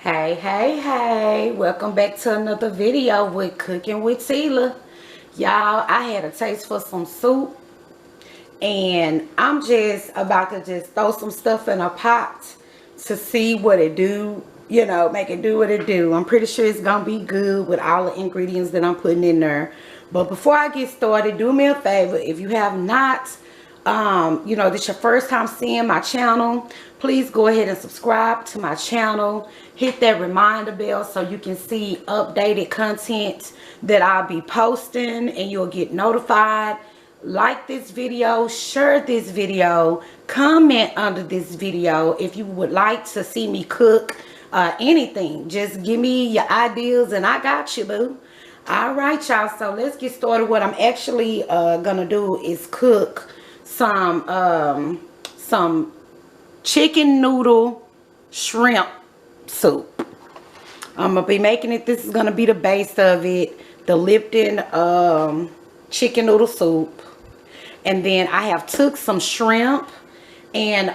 Hey, welcome back to another video with Cooking with Tela. Y'all, I had a taste for some soup, and I'm just about to just throw some stuff in a pot to see what it do, make it do what it do. I'm pretty sure it's gonna be good with all the ingredients that I'm putting in there. But before I get started, do me a favor. If you have not, this your first time seeing my channel, please go ahead and subscribe to my channel. Hit that reminder bell so you can see updated content that I'll be posting and you'll get notified. Like this video, share this video, comment under this video if you would like to see me cook anything. Just give me your ideas and I got you, boo. All right, y'all, so let's get started. What I'm actually gonna do is cook some chicken noodle shrimp soup. I'm gonna be making it. This is gonna be the base of it, the Lipton chicken noodle soup. And then I have took some shrimp, and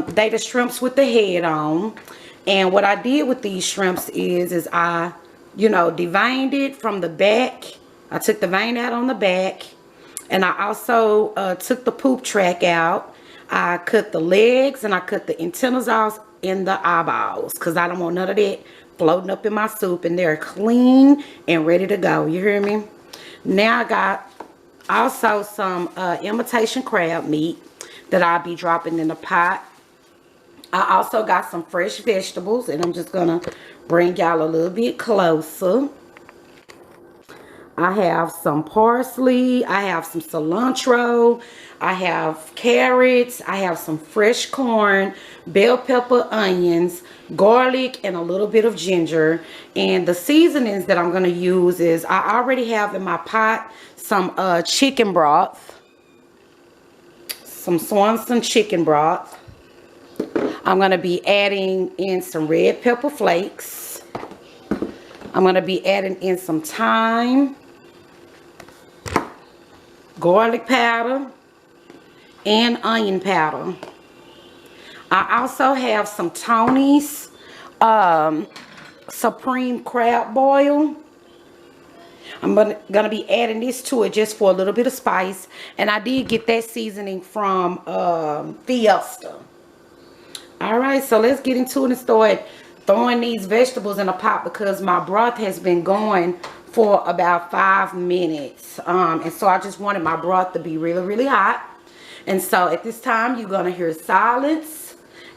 they the shrimps with the head on. And what I did with these shrimps is I deveined it from the back. I took the vein out on the back, and I also took the poop track out. I cut the legs and I cut the antennas off in the eyeballs because I don't want none of that floating up in my soup, and they're clean and ready to go. You hear me? Now I got also some imitation crab meat that I'll be dropping in the pot. I also got some fresh vegetables, and I'm just gonna bring y'all a little bit closer. I have some parsley, I have some cilantro, I have carrots, I have some fresh corn, bell pepper, onions, garlic, and a little bit of ginger. And the seasonings that I'm going to use is I already have in my pot some chicken broth, some Swanson chicken broth. I'm going to be adding in some red pepper flakes. I'm going to be adding in some thyme, garlic powder, and onion powder. I also have some Tony's Supreme Crab Boil. I'm gonna be adding this to it just for a little bit of spice. And I did get that seasoning from Fiesta. Alright, so let's get into it and start throwing these vegetables in a pot because my broth has been going for about 5 minutes. And so I just wanted my broth to be really, really hot. And so at this time, you're going to hear silence.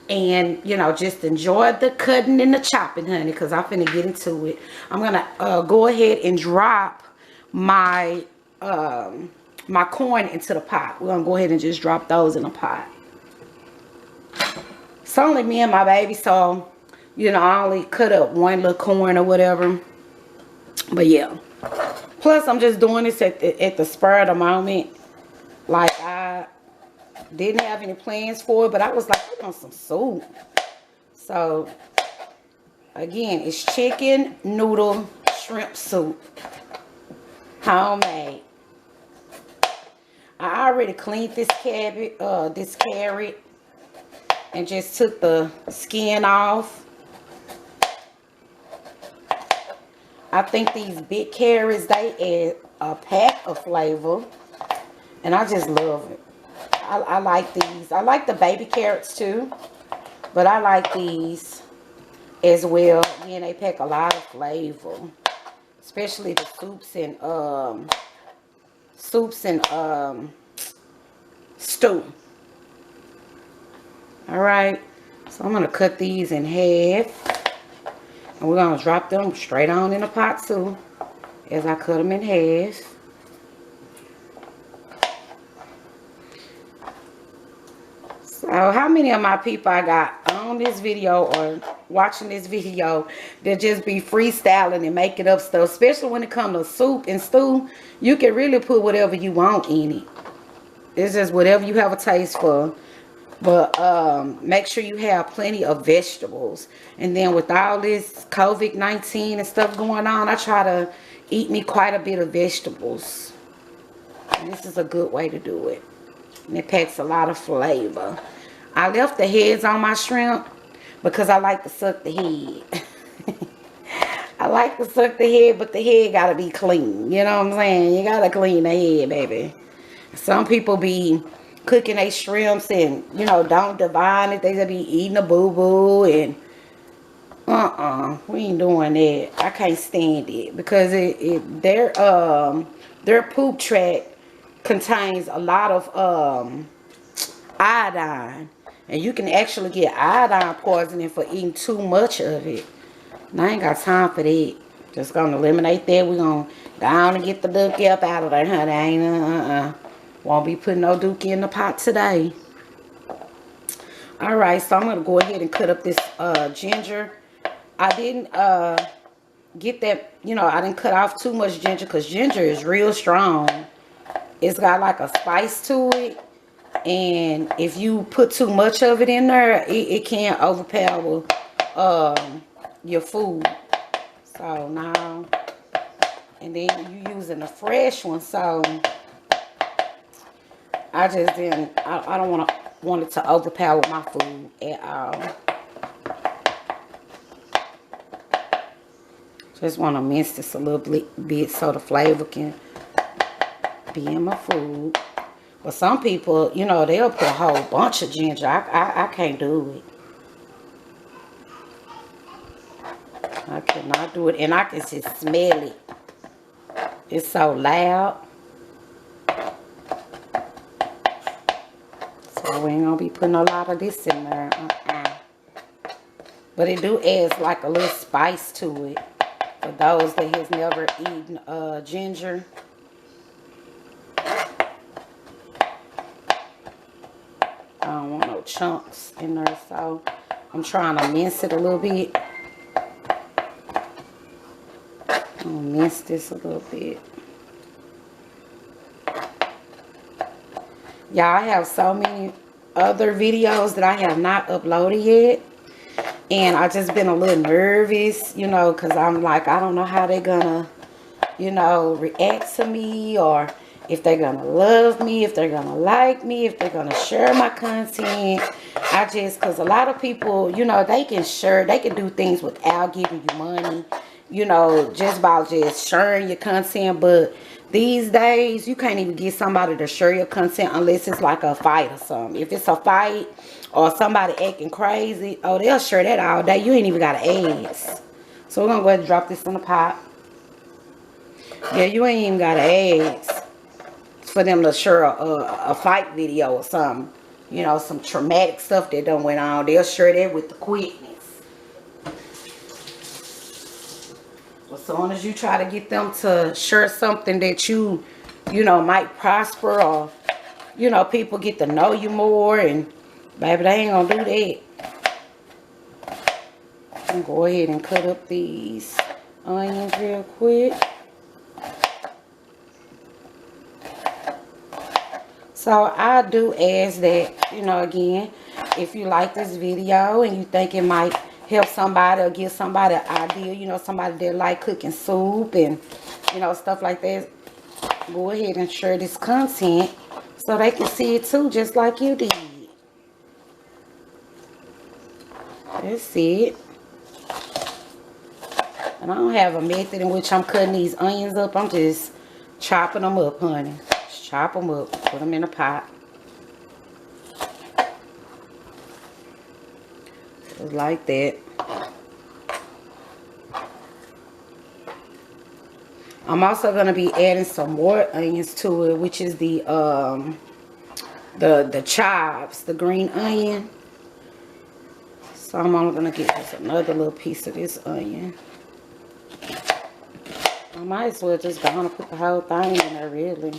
And, just enjoy the cutting and the chopping, honey, because I'm finna get into it. I'm going to go ahead and drop my my corn into the pot. We're going to go ahead and just drop those in the pot. It's only me and my baby, so, I only cut up one little corn or whatever. But yeah, plus I'm just doing this at the spur of the moment. Like, I didn't have any plans for it, but I was like, I want some soup. So again, it's chicken noodle shrimp soup, homemade. I already cleaned this carrot and just took the skin off. I think these big carrots, they add a pack of flavor. And I just love it. I like these. I like the baby carrots too. But I like these as well. Again, they pack a lot of flavor. Especially the soups and stew. Alright. So I'm going to cut these in half. And we're going to drop them straight on in the pot too, as I cut them in half. So how many of my people I got on this video or watching this video that just be freestyling and making up stuff, especially when it comes to soup and stew, you can really put whatever you want in it. It's just whatever you have a taste for. But make sure you have plenty of vegetables. And then with all this COVID-19 and stuff going on, I try to eat me quite a bit of vegetables. And this is a good way to do it. And it packs a lot of flavor. I left the heads on my shrimp because I like to suck the head. I like to suck the head, but the head gotta be clean. You know what I'm saying? You gotta clean the head, baby. Some people be cooking their shrimps and, you know, don't divine it. They just be eating a boo-boo and we ain't doing that. I can't stand it because their poop tract contains a lot of iodine, and you can actually get iodine poisoning for eating too much of it. And I ain't got time for that. Just gonna eliminate that. We're gonna go down and get the dookie up out of there, honey. Ain't won't be putting no dookie in the pot today. Alright, so I'm gonna go ahead and cut up this ginger. I didn't get that, you know, I didn't cut off too much ginger because ginger is real strong. It's got like a spice to it, and if you put too much of it in there, it can overpower your food. So now, and then you using a fresh one, so I just didn't, I don't want it to overpower my food at all. Just want to mince this a little bit so the flavor can be in my food. But some people, you know, they'll put a whole bunch of ginger. I can't do it. I cannot do it. And I can just smell it. It's so loud. So we ain't going to be putting a lot of this in there. But it do add like a little spice to it. For those that has never eaten ginger. I don't want no chunks in there, so I'm trying to mince it a little bit. I'm gonna mince this a little bit. Y'all, I have so many other videos that I have not uploaded yet. And I just been a little nervous, you know, because I'm like, I don't know how they're gonna, you know, react to me, or if they're gonna love me, if they're gonna like me, if they're gonna share my content. Because a lot of people, you know, they can do things without giving you money, you know, just by just sharing your content. But these days, you can't even get somebody to share your content unless it's like a fight or something. If it's a fight or somebody acting crazy, oh, they'll share that all day. You ain't even got to ask. So we're going to go ahead and drop this in the pot. Yeah, you ain't even got to ask for them to share a fight video or something. You know, some traumatic stuff that done went on. They'll share that with the quickness. As soon as you try to get them to share something that you know, might prosper, or, you know, people get to know you more, and baby, they ain't gonna do that. I'm gonna go ahead and cut up these onions real quick. So I do ask that, you know, again, if you like this video and you think it might help somebody or give somebody an idea, you know, somebody that like cooking soup and, you know, stuff like that, go ahead and share this content so they can see it too, just like you did. That's it. And I don't have a method in which I'm cutting these onions up. I'm just chopping them up, honey. Just chop them up. Put them in a pot. Just like that. I'm also going to be adding some more onions to it, which is the chives, the green onion. So I'm only going to get just another little piece of this onion. I might as well just go on and put the whole thing in there, really.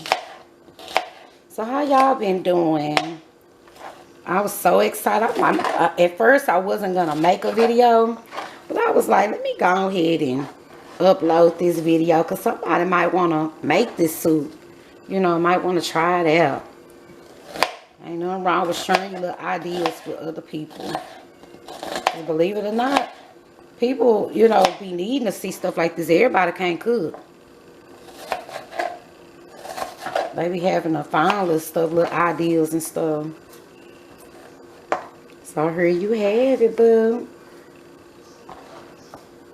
So how y'all been doing? I was so excited. At first, I wasn't going to make a video, but I was like, let me go ahead and upload this video, because somebody might want to make this soup. You know, might want to try it out. Ain't nothing wrong with sharing your little ideas with other people. And believe it or not, people, you know, be needing to see stuff like this. Everybody can't cook. They be having to find little stuff, little ideas and stuff. So here you have it, boo.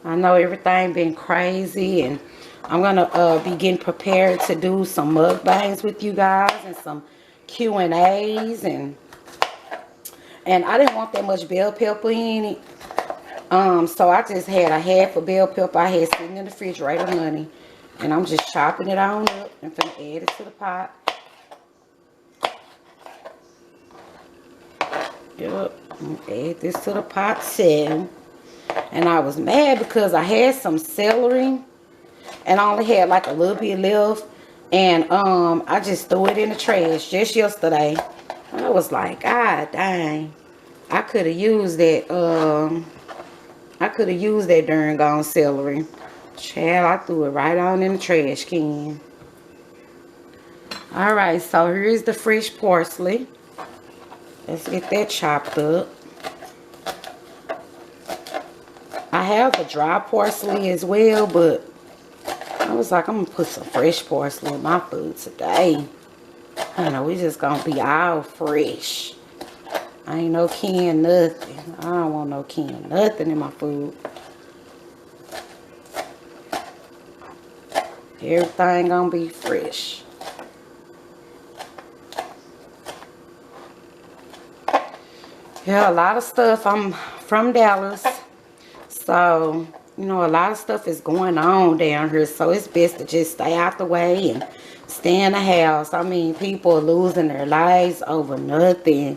I know everything been crazy, and I'm gonna be getting prepared to do some mukbangs with you guys and some Q&As, and I didn't want that much bell pepper in it. So I just had a half a bell pepper I had sitting in the refrigerator, honey, and I'm just chopping it on up and finna add it to the pot. Yep, I'm gonna add this to the pot too. And I was mad because I had some celery and I only had like a little bit left, and I just threw it in the trash just yesterday. I was like, God dang, I could have used that. I could have used that darn gone celery. Child, I threw it right on in the trash can. All right, so here's the fresh parsley. Let's get that chopped up. I have the dry parsley as well, but I was like, I'm gonna put some fresh parsley in my food today. I know we just gonna be all fresh. I ain't no canned nothing. I don't want no canned nothing in my food. Everything gonna be fresh. Yeah, a lot of stuff. I'm from Dallas, so you know a lot of stuff is going on down here. So it's best to just stay out the way and stay in the house. I mean, people are losing their lives over nothing,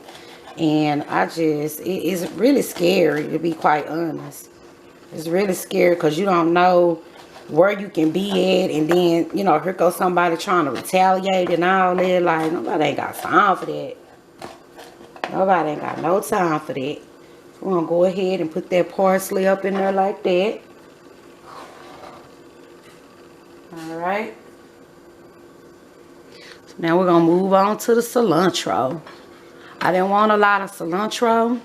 and it's really scary, to be quite honest. It's really scary because you don't know where you can be at, and then you know here goes somebody trying to retaliate and all that. Like, nobody ain't got time for that. Nobody ain't got no time for that. We're gonna go ahead and put that parsley up in there like that. Alright. So now we're gonna move on to the cilantro. I didn't want a lot of cilantro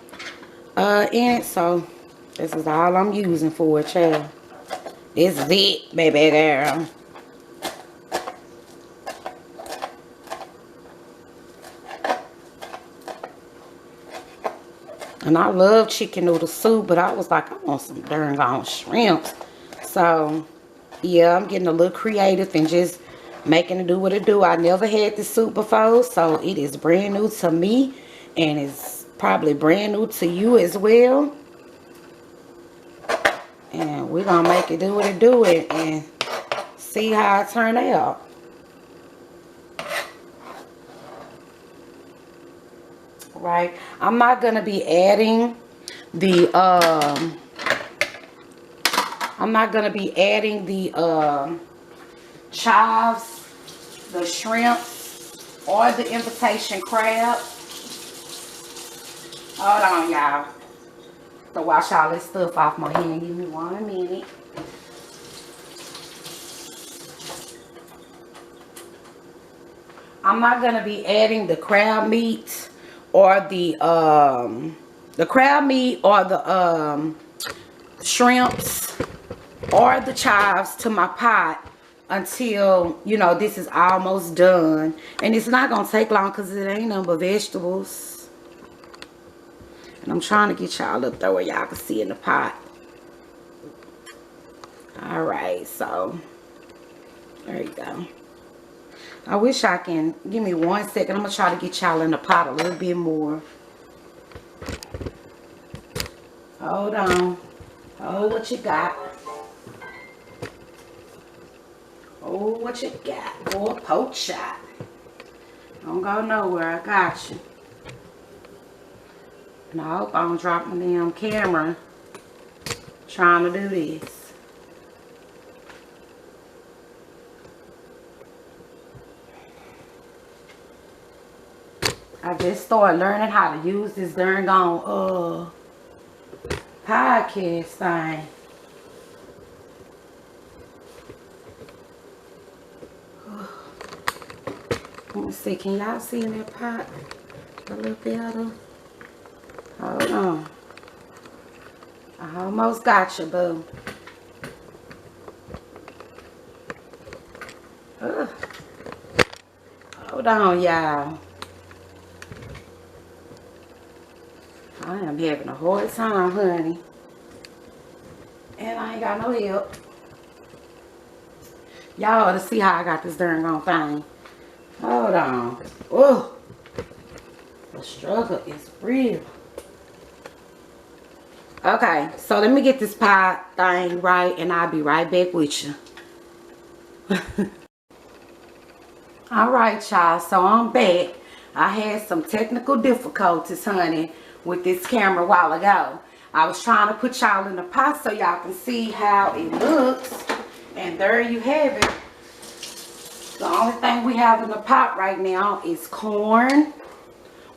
in it, so this is all I'm using for it, child. This is it, baby girl. And I love chicken noodle soup, but I was like, I want some darn gone shrimps. So, yeah, I'm getting a little creative and just making it do what it do. I never had this soup before, so it is brand new to me. And it's probably brand new to you as well. And we're going to make it do what it do and see how it turn out. Right, I'm not gonna be adding the chives, the shrimp, or the invitation crab. Hold on, y'all. To wash all this stuff off my hand. Give me 1 minute. I'm not gonna be adding the crab meat or the crab meat or the shrimps or the chives to my pot until, you know, this is almost done. And it's not gonna take long because it ain't nothing but vegetables. And I'm trying to get y'all up there where y'all can see in the pot. All right, so there you go. I wish I can, give me 1 second. I'm going to try to get y'all in the pot a little bit more. Hold on. Hold what you got. Hold what you got. Boy, poke shot. Don't go nowhere. I got you. And I hope I don't drop my damn camera trying to do this. I just started learning how to use this darn gone podcast thing. Let me see, can y'all see in that pot a little better? Hold on. I almost got you, boo. Hold on, y'all. I am having a hard time, honey. And I ain't got no help. Y'all ought to see how I got this darn on thing. Hold on. Oh, the struggle is real. Okay, so let me get this pie thing right, and I'll be right back with you. All right, y'all, so I'm back. I had some technical difficulties, honey, with this camera a while ago. I was trying to put y'all in the pot so y'all can see how it looks. And there you have it. The only thing we have in the pot right now is corn.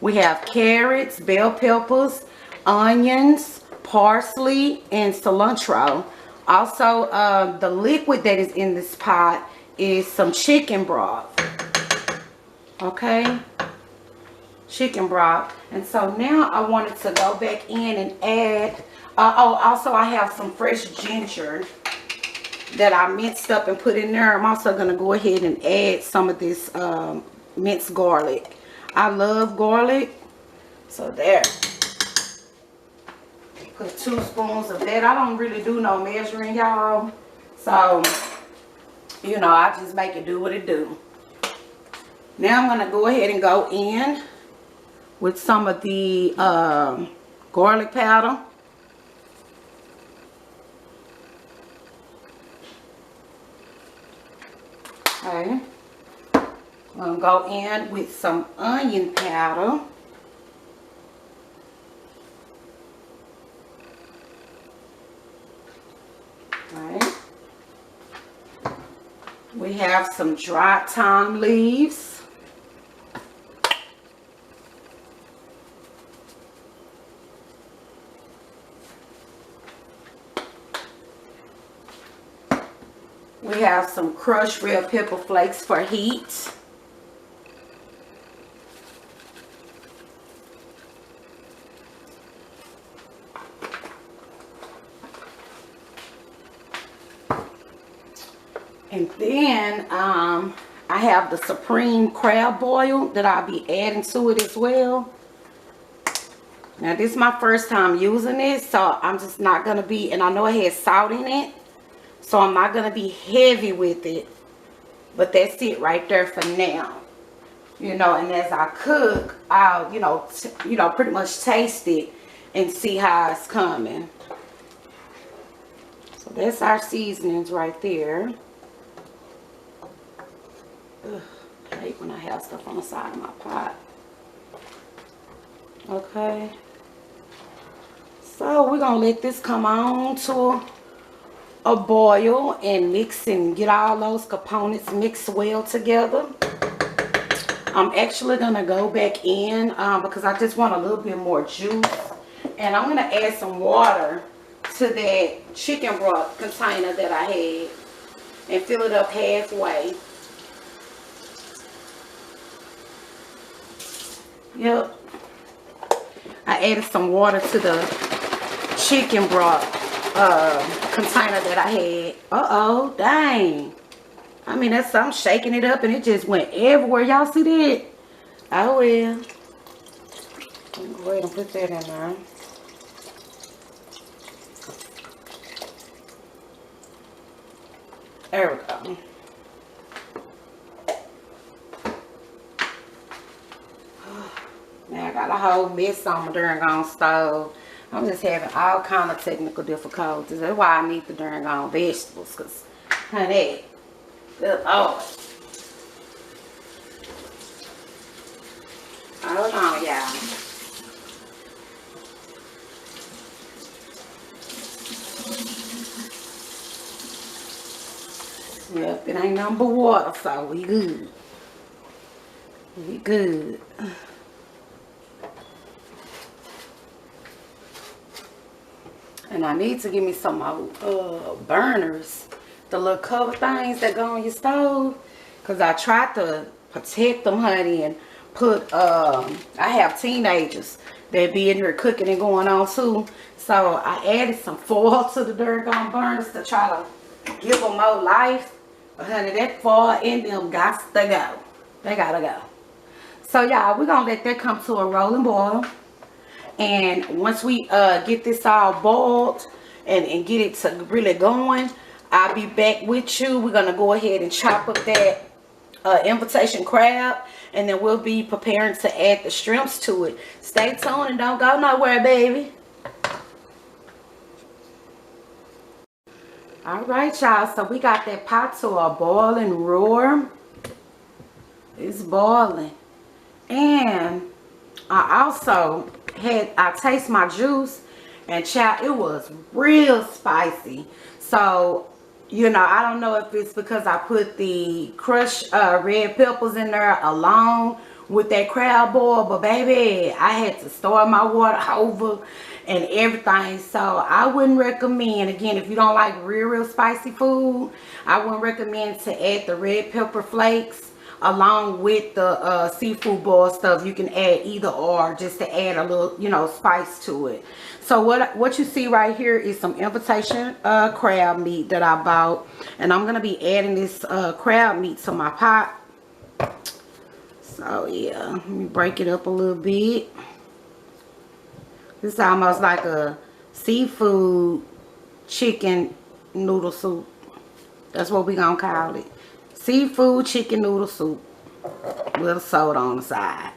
We have carrots, bell peppers, onions, parsley, and cilantro. Also, the liquid that is in this pot is some chicken broth. Okay, chicken broth. And so now I wanted to go back in and add, oh, also I have some fresh ginger that I minced up and put in there. I'm also going to go ahead and add some of this minced garlic. I love garlic. So there. Put 2 spoons of that. I don't really do no measuring, y'all. So, you know, I just make it do what it do. Now I'm going to go ahead and go in with some of the garlic powder. Okay. I'm going to go in with some onion powder. Right. We have some dry thyme leaves. We have some crushed red pepper flakes for heat. And then I have the supreme crab oil that I'll be adding to it as well. Now this is my first time using this, so I'm just not going to be, and I know it has salt in it, so I'm not going to be heavy with it. But that's it right there for now. You know, and as I cook, I'll, you know, pretty much taste it and see how it's coming. So that's our seasonings right there. Ugh, I hate when I have stuff on the side of my pot. Okay. So we're going to let this come on to a boil and mix and get all those components mixed well together. I'm actually going to go back in because I just want a little bit more juice. And I'm going to add some water to that chicken broth container that I had and fill it up halfway. Yep. I added some water to the chicken broth container that I had. Uh-oh, dang. I mean, I'm shaking it up and it just went everywhere. Y'all see that? Oh, well. Let me go ahead and put that in there. There we go. Now I got a whole mess on my darn stove. I'm just having all kind of technical difficulties. That's why I need the darn vegetables, because, honey, good Lord. Hold on, y'all. Yep, it ain't nothing but water, so we good. We good. And I need to give me some burners, the little cover things that go on your stove, because I tried to protect them, honey, and put, I have teenagers that be in here cooking and going on too, so I added some foil to the doggone burners to try to give them more life. But honey, that foil in them got to go. They gotta go. So y'all, we're gonna let that come to a rolling boil. And once we get this all boiled, and get it to really going, I'll be back with you. We're going to go ahead and chop up that invitation crab, and then we'll be preparing to add the shrimps to it. Stay tuned and don't go nowhere, baby. All right, y'all. So we got that pot to a boiling roar. It's boiling. And I taste my juice, and child, it was real spicy. So, you know, I don't know if it's because I put the crushed red peppers in there along with that crab boil, but baby, I had to store my water over and everything. So I wouldn't recommend, again, if you don't like real spicy food, I wouldn't recommend to add the red pepper flakes along with the seafood boil stuff. You can add either or, just to add a little, you know, spice to it. So what you see right here is some invitation crab meat that I bought, and I'm gonna be adding this crab meat to my pot. So yeah, let me break it up a little bit. This is almost like a seafood chicken noodle soup. That's what we gonna call it. Seafood chicken noodle soup with a soda on the side.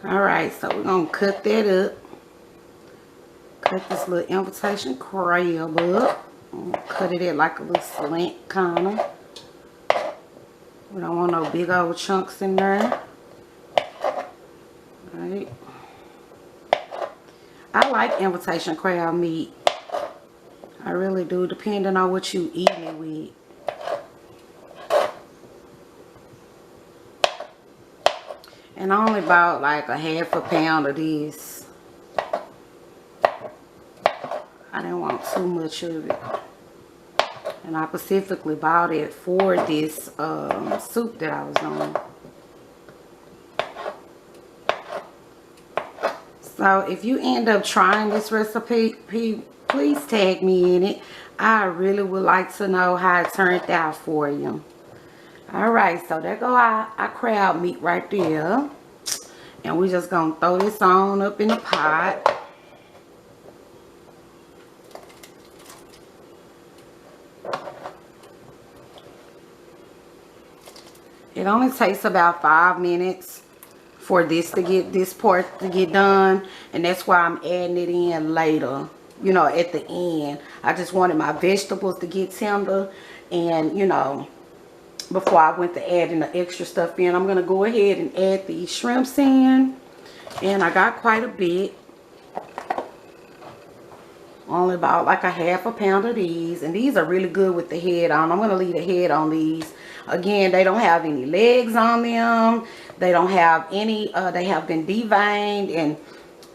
Alright, so we're going to cut that up. Cut this little invitation crab up. Cut it at like a little slant kind of. We don't want no big old chunks in there. Alright. I like invitation crab meat. I really do, depending on what you eat it with. And I only bought like a half a pound of this. I didn't want too much of it. And I specifically bought it for this soup that I was on. So if you end up trying this recipe, please tag me in it. I really would like to know how it turned out for you. Alright, so there go our crab meat right there. And we're just going to throw this on up in the pot. It only takes about 5 minutes for this part to get done. And that's why I'm adding it in later, you know, at the end. I just wanted my vegetables to get tender, and, you know, before I went to adding the extra stuff in. I'm going to go ahead and add the shrimps in. And I got quite a bit. Only about like a half a pound of these. And these are really good with the head on. I'm going to leave the head on these. Again, they don't have any legs on them. They don't have any, they have been deveined and,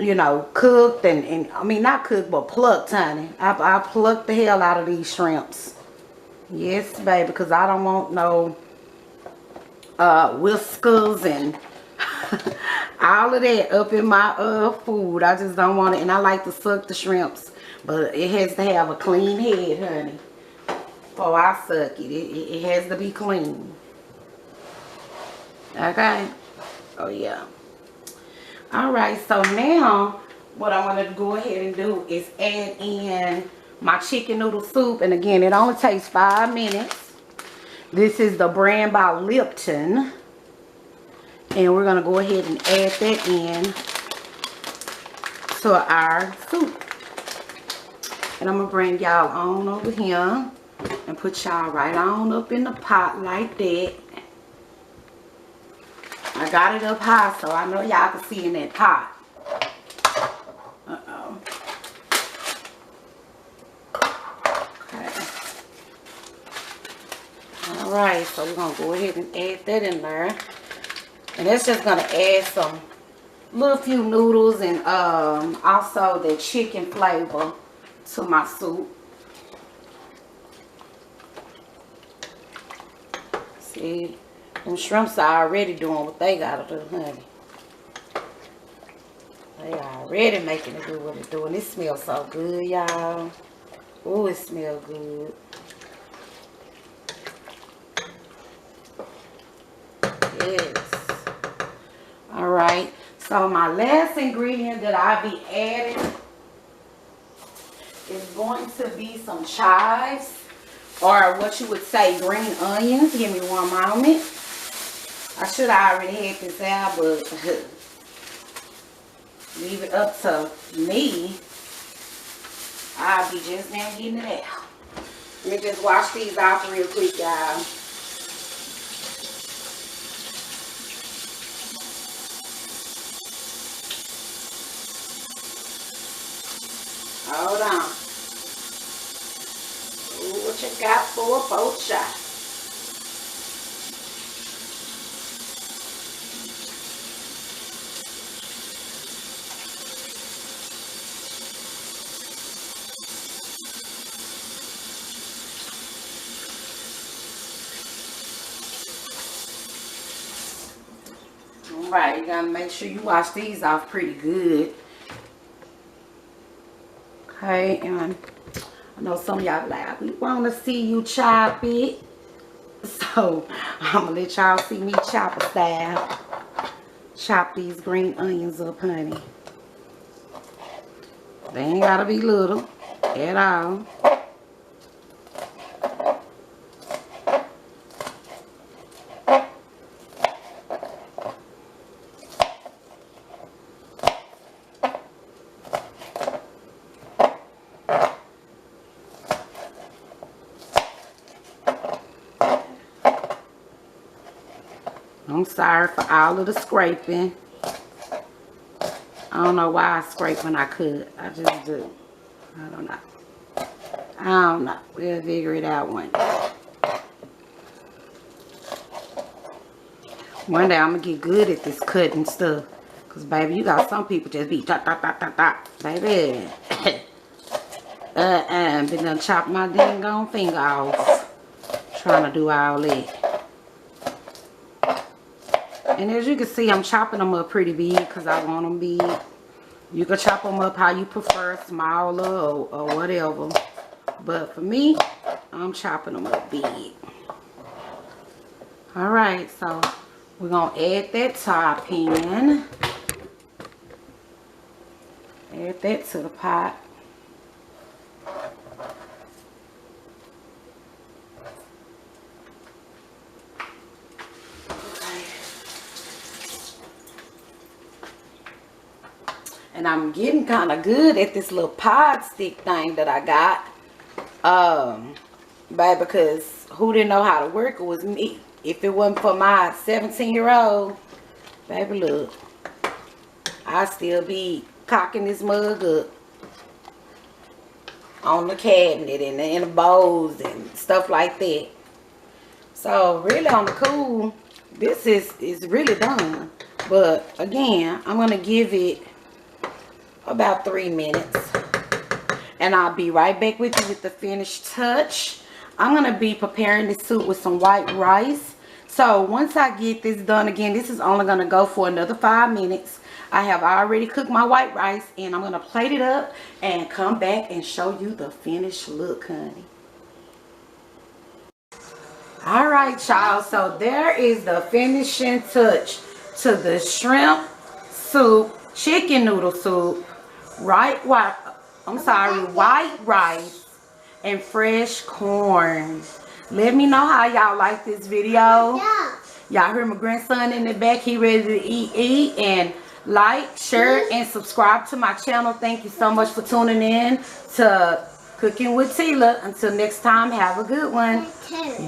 you know, cooked. And I mean, not cooked, but plucked, honey. I plucked the hell out of these shrimps. Yes, baby, because I don't want no whiskers and all of that up in my food. I just don't want it. And I like to suck the shrimps, but it has to have a clean head, honey, before I suck it. It has to be clean. Okay? Oh, yeah. Alright, so now what I want to go ahead and do is add in my chicken noodle soup. And again, it only takes 5 minutes. This is the brand by Lipton. And we're going to go ahead and add that in to our soup. And I'm going to bring y'all on over here and put y'all right on up in the pot like that. I got it up high so I know y'all can see in that pot. Uh-oh. Alright, so we're going to go ahead and add that in there. And that's just going to add some little few noodles and also the chicken flavor to my soup. See, them shrimps are already doing what they got to do, honey. They are already making it do what it's doing. It smells so good, y'all. Oh, it smells good. Yes. Alright, so my last ingredient that I'll be adding is going to be some chives, or what you would say green onions. Give me one moment. I should have already had this out, but leave it up to me. I'll be just now getting it out. Let me just wash these off real quick, y'all. Hold on. Ooh, what you got for a pork chop? Alright, you gotta make sure you wash these off pretty good. Okay, and I know some of y'all be like, we want to see you chop it. So, I'm going to let y'all see me chopper style. Chop these green onions up, honey. They ain't got to be little at all. I'm sorry for all of the scraping. I don't know why I scrape when I could. I just do. I don't know. I don't know. We'll figure it out one day. One day I'm going to get good at this cutting stuff. Because, baby, you got some people just be dot, dot, dot, dot, dot. Baby. Been done chop my dang on finger off. Trying to do all that. And as you can see, I'm chopping them up pretty big because I want them big. You can chop them up how you prefer, smaller or whatever. But for me, I'm chopping them up big. Alright, so we're going to add that topping. Add that to the pot. And I'm getting kind of good at this little pod stick thing that I got. Baby, because who didn't know how to work it was me. If it wasn't for my 17-year-old, baby, look. I'd still be cocking this mug up on the cabinet and in the bowls and stuff like that. So, really on the cool, this is really done. But, again, I'm going to give it about 3 minutes, and I'll be right back with you with the finished touch. I'm going to be preparing this soup with some white rice. So once I get this done, again, this is only going to go for another 5 minutes. I have already cooked my white rice, and I'm going to plate it up and come back and show you the finished look, honey. All right, y'all, so there is the finishing touch to the shrimp soup, chicken noodle soup, white rice and fresh corn. Let me know how y'all like this video. Y'all heard my grandson in the back. He ready to eat. And like, share, and subscribe to my channel. Thank you so much for tuning in to Cooking with Tela. Until next time, have a good one. Yeah.